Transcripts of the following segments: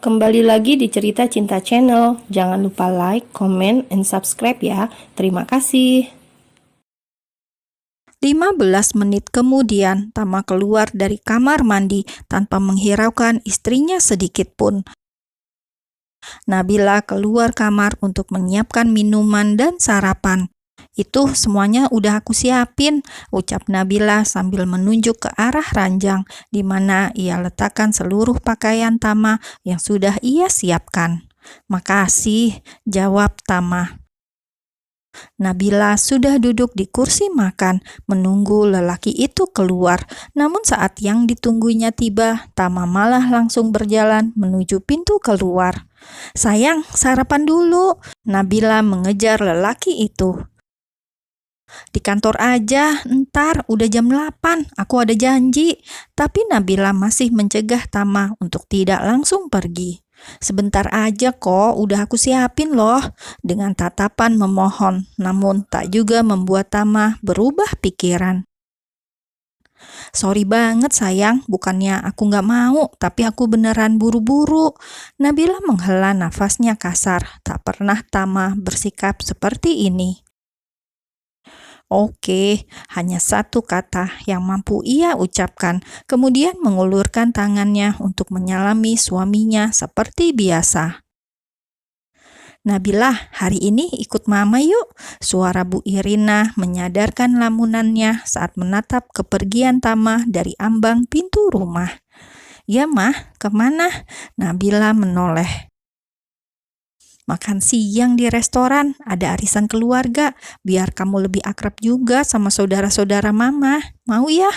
Kembali lagi di Cerita Cinta Channel. Jangan lupa like, comment, and subscribe ya. Terima kasih. 15 menit kemudian, Tama keluar dari kamar mandi tanpa menghiraukan istrinya sedikit pun. Nabila keluar kamar untuk menyiapkan minuman dan sarapan. "Itu semuanya udah aku siapin," ucap Nabila sambil menunjuk ke arah ranjang di mana ia letakkan seluruh pakaian Tama yang sudah ia siapkan. "Makasih," jawab Tama. Nabila sudah duduk di kursi makan, menunggu lelaki itu keluar. Namun saat yang ditunggunya tiba, Tama malah langsung berjalan menuju pintu keluar. "Sayang, sarapan dulu," Nabila mengejar lelaki itu. "Di kantor aja, ntar udah jam 8, aku ada janji." Tapi Nabila masih mencegah Tama untuk tidak langsung pergi. "Sebentar aja kok, udah aku siapin loh," dengan tatapan memohon, namun tak juga membuat Tama berubah pikiran. "Sorry banget sayang, bukannya aku nggak mau, tapi aku beneran buru-buru." Nabila menghela nafasnya kasar, tak pernah Tama bersikap seperti ini. "Oke," hanya satu kata yang mampu ia ucapkan, kemudian mengulurkan tangannya untuk menyalami suaminya seperti biasa. "Nabila, hari ini ikut mama yuk," suara Bu Irina menyadarkan lamunannya saat menatap kepergian Tama dari ambang pintu rumah. "Ya mah, kemana?" Nabila menoleh. "Makan siang di restoran, ada arisan keluarga, biar kamu lebih akrab juga sama saudara-saudara mama. Mau ya?"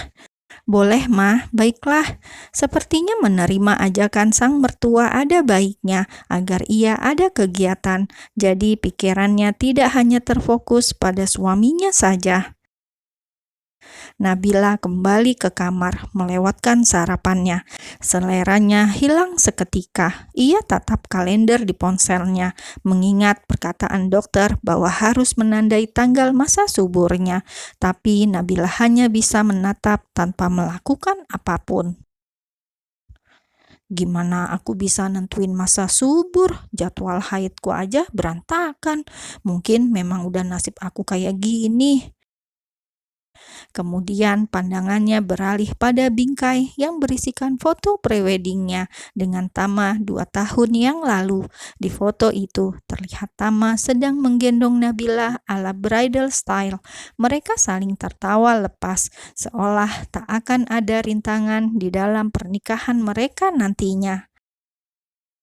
"Boleh mah, baiklah." Sepertinya menerima ajakan sang mertua ada baiknya agar ia ada kegiatan, jadi pikirannya tidak hanya terfokus pada suaminya saja. Nabila kembali ke kamar, melewatkan sarapannya. Seleranya hilang seketika. Ia tatap kalender di ponselnya, mengingat perkataan dokter bahwa harus menandai tanggal masa suburnya. Tapi Nabila hanya bisa menatap tanpa melakukan apapun. "Gimana aku bisa nentuin masa subur? Jadwal haidku aja berantakan. Mungkin memang udah nasib aku kayak gini." Kemudian pandangannya beralih pada bingkai yang berisikan foto preweddingnya dengan Tama 2 tahun yang lalu. Di foto itu terlihat Tama sedang menggendong Nabila ala bridal style. Mereka saling tertawa lepas, seolah tak akan ada rintangan di dalam pernikahan mereka nantinya.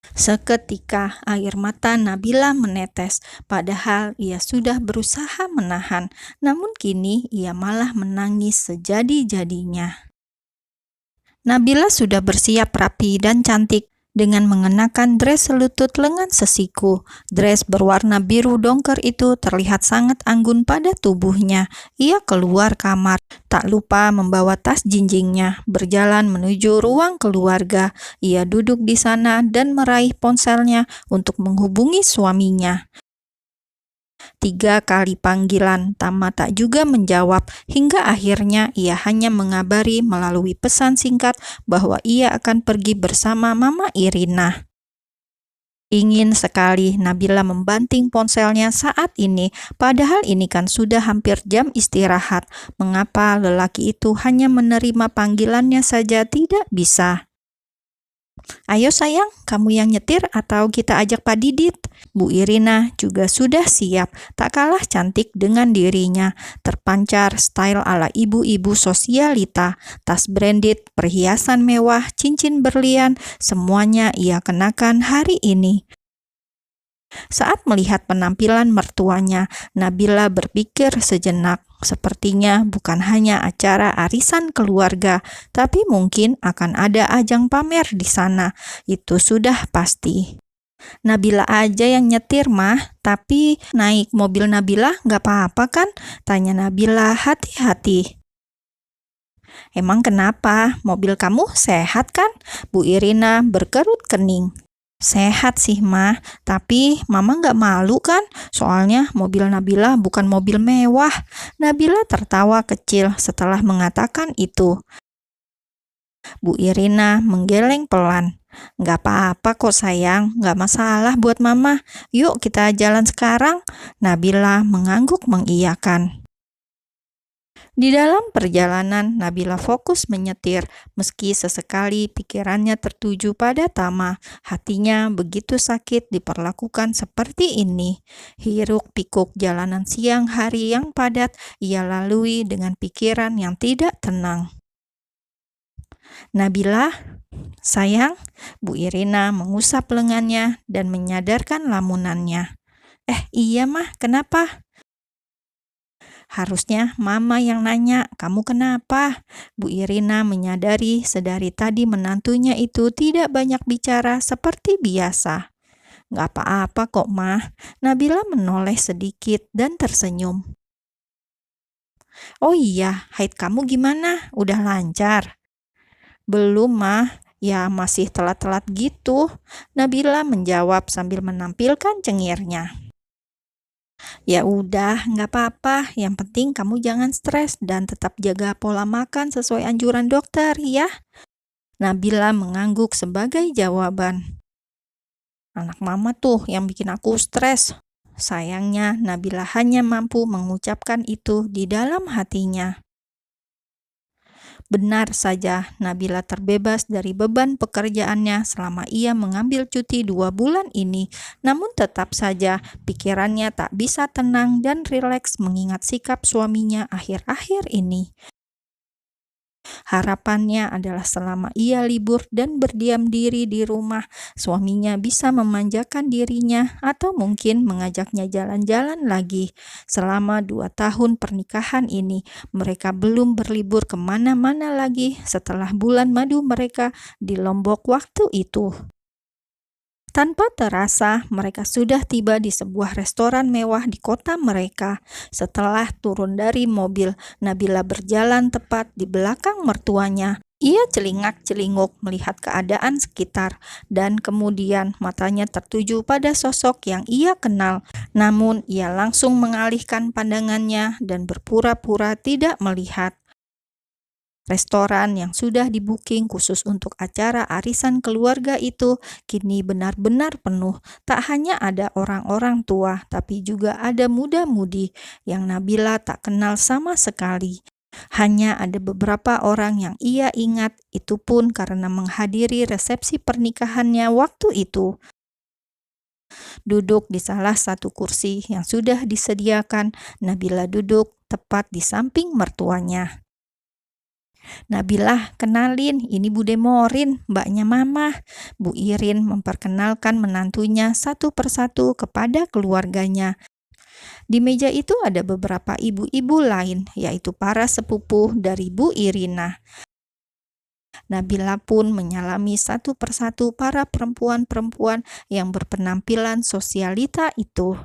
Seketika air mata Nabila menetes, padahal ia sudah berusaha menahan, namun kini ia malah menangis sejadi-jadinya. Nabila sudah bersiap rapi dan cantik dengan mengenakan dres selutut lengan sesiku. Dres berwarna biru dongker itu terlihat sangat anggun pada tubuhnya. Ia keluar kamar, tak lupa membawa tas jinjingnya, berjalan menuju ruang keluarga. Ia duduk di sana dan meraih ponselnya untuk menghubungi suaminya. 3 kali panggilan, Tama tak juga menjawab, hingga akhirnya ia hanya mengabari melalui pesan singkat bahwa ia akan pergi bersama Mama Irina. Ingin sekali Nabila membanting ponselnya saat ini, padahal ini kan sudah hampir jam istirahat. Mengapa lelaki itu hanya menerima panggilannya saja tidak bisa? "Ayo sayang, kamu yang nyetir atau kita ajak Pak Didit?" Bu Irina juga sudah siap, tak kalah cantik dengan dirinya. Terpancar style ala ibu-ibu sosialita, tas branded, perhiasan mewah, cincin berlian, semuanya ia kenakan hari ini. Saat melihat penampilan mertuanya, Nabila berpikir sejenak. Sepertinya bukan hanya acara arisan keluarga, tapi mungkin akan ada ajang pamer di sana. Itu sudah pasti. "Nabila aja yang nyetir mah, tapi naik mobil Nabila nggak apa-apa kan?" tanya Nabila hati-hati. "Emang kenapa? Mobil kamu sehat kan?" Bu Irina berkerut kening. "Sehat sih mah, tapi mama nggak malu kan? Soalnya mobil Nabila bukan mobil mewah." Nabila tertawa kecil setelah mengatakan itu. Bu Irina menggeleng pelan. Nggak apa-apa kok sayang, nggak masalah buat mama. Yuk kita jalan sekarang. Nabila mengangguk mengiyakan. Di dalam perjalanan, Nabila fokus menyetir, meski sesekali pikirannya tertuju pada Tama. Hatinya begitu sakit diperlakukan seperti ini. Hiruk-pikuk jalanan siang hari yang padat ia lalui dengan pikiran yang tidak tenang. Nabila, sayang, Bu Irina mengusap lengannya dan menyadarkan lamunannya. Iya mah, kenapa? Harusnya mama yang nanya, kamu kenapa? Bu Irina menyadari sedari tadi menantunya itu tidak banyak bicara seperti biasa. Gak apa-apa kok, Mah. Nabila menoleh sedikit dan tersenyum. Oh iya, haid kamu gimana? Udah lancar? Belum, Mah. Ya masih telat-telat gitu. Nabila menjawab sambil menampilkan cengirnya. Ya udah, nggak apa-apa. Yang penting kamu jangan stres dan tetap jaga pola makan sesuai anjuran dokter, ya. Nabila mengangguk sebagai jawaban. Anak mama tuh yang bikin aku stres. Sayangnya, Nabila hanya mampu mengucapkan itu di dalam hatinya. Benar saja, Nabila terbebas dari beban pekerjaannya selama ia mengambil cuti 2 bulan ini. Namun tetap saja, pikirannya tak bisa tenang dan rileks mengingat sikap suaminya akhir-akhir ini. Harapannya adalah selama ia libur dan berdiam diri di rumah, suaminya bisa memanjakan dirinya atau mungkin mengajaknya jalan-jalan lagi. Selama 2 tahun pernikahan ini, mereka belum berlibur kemana-mana lagi setelah bulan madu mereka di Lombok waktu itu. Tanpa terasa, mereka sudah tiba di sebuah restoran mewah di kota mereka. Setelah turun dari mobil, Nabila berjalan tepat di belakang mertuanya. Ia celingak-celinguk melihat keadaan sekitar, dan kemudian matanya tertuju pada sosok yang ia kenal. Namun, ia langsung mengalihkan pandangannya dan berpura-pura tidak melihat. Restoran yang sudah di-booking khusus untuk acara arisan keluarga itu kini benar-benar penuh. Tak hanya ada orang-orang tua, tapi juga ada muda-mudi yang Nabila tak kenal sama sekali. Hanya ada beberapa orang yang ia ingat, itu pun karena menghadiri resepsi pernikahannya waktu itu. Duduk di salah satu kursi yang sudah disediakan, Nabila duduk tepat di samping mertuanya. Nabilah, kenalin, ini Bude Morin, mbaknya Mama. Bu Irin memperkenalkan menantunya satu persatu kepada keluarganya. Di meja itu ada beberapa ibu-ibu lain, yaitu para sepupu dari Bu Irina. Nabila pun menyalami satu persatu para perempuan-perempuan yang berpenampilan sosialita itu.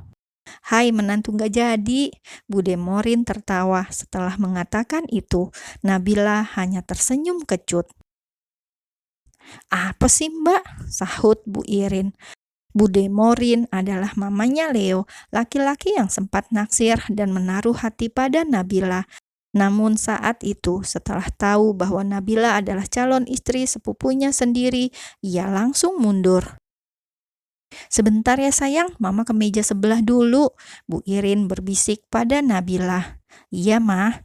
Hai menantu gak jadi, Bude Morin tertawa setelah mengatakan itu. Nabila hanya tersenyum kecut. Apa sih mbak? Sahut Bu Irin. Bude Morin adalah mamanya Leo, laki-laki yang sempat naksir dan menaruh hati pada Nabila. Namun saat itu, setelah tahu bahwa Nabila adalah calon istri sepupunya sendiri, ia langsung mundur. Sebentar ya sayang, Mama ke meja sebelah dulu. Bu Irin berbisik pada Nabila. Iya, Mah.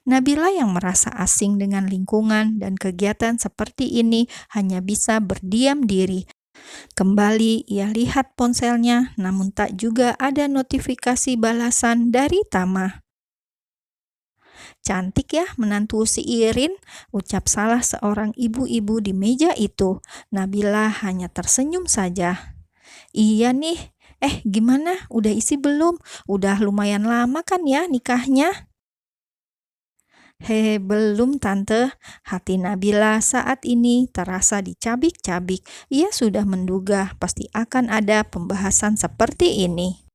Nabila yang merasa asing dengan lingkungan dan kegiatan seperti ini hanya bisa berdiam diri. Kembali ia lihat ponselnya, namun tak juga ada notifikasi balasan dari Tama. Cantik ya menantu si Irin, ucap salah seorang ibu-ibu di meja itu. Nabila hanya tersenyum saja. Iya nih, gimana? Udah isi belum? Udah lumayan lama kan ya nikahnya? Belum tante. Hati Nabila saat ini terasa dicabik-cabik. Ia sudah menduga pasti akan ada pembahasan seperti ini.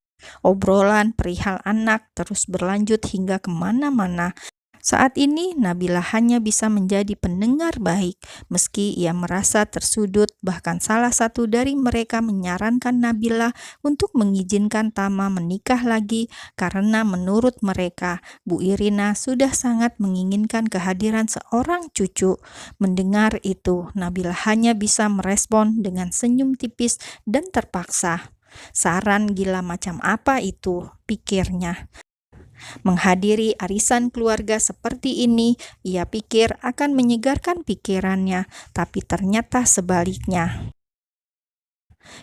Obrolan perihal anak terus berlanjut hingga kemana-mana. Saat ini Nabila hanya bisa menjadi pendengar baik, meski ia merasa tersudut. Bahkan salah satu dari mereka menyarankan Nabila untuk mengizinkan Tama menikah lagi karena menurut mereka Bu Irina sudah sangat menginginkan kehadiran seorang cucu. Mendengar itu, Nabila hanya bisa merespon dengan senyum tipis dan terpaksa. Saran gila macam apa itu, pikirnya. Menghadiri arisan keluarga seperti ini, ia pikir akan menyegarkan pikirannya, tapi ternyata sebaliknya.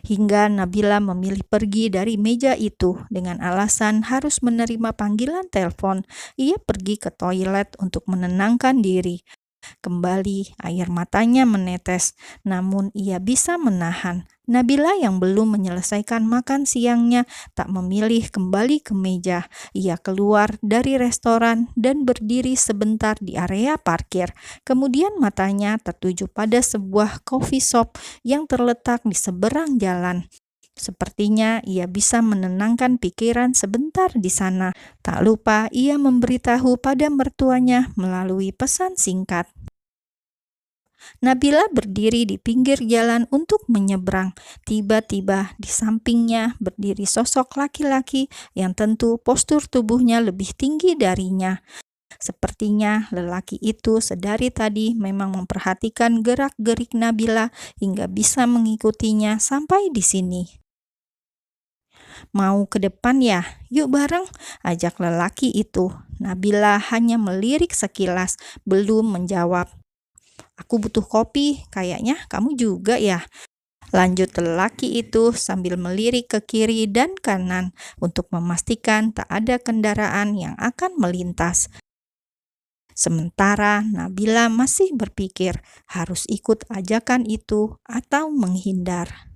Hingga Nabila memilih pergi dari meja itu dengan alasan harus menerima panggilan telepon. Ia pergi ke toilet untuk menenangkan diri. Kembali air matanya menetes, namun ia bisa menahan. Nabila yang belum menyelesaikan makan siangnya tak memilih kembali ke meja. Ia keluar dari restoran dan berdiri sebentar di area parkir. Kemudian matanya tertuju pada sebuah coffee shop yang terletak di seberang jalan. Sepertinya ia bisa menenangkan pikiran sebentar di sana. Tak lupa ia memberitahu pada mertuanya melalui pesan singkat. Nabila berdiri di pinggir jalan untuk menyeberang. Tiba-tiba di sampingnya berdiri sosok laki-laki yang tentu postur tubuhnya lebih tinggi darinya. Sepertinya lelaki itu sedari tadi memang memperhatikan gerak-gerik Nabila hingga bisa mengikutinya sampai di sini. "Mau ke depan ya? Yuk bareng," ajak lelaki itu. Nabila hanya melirik sekilas, belum menjawab. "Aku butuh kopi, kayaknya kamu juga ya," lanjut lelaki itu sambil melirik ke kiri dan kanan untuk memastikan tak ada kendaraan yang akan melintas. Sementara Nabila masih berpikir harus ikut ajakan itu atau menghindar.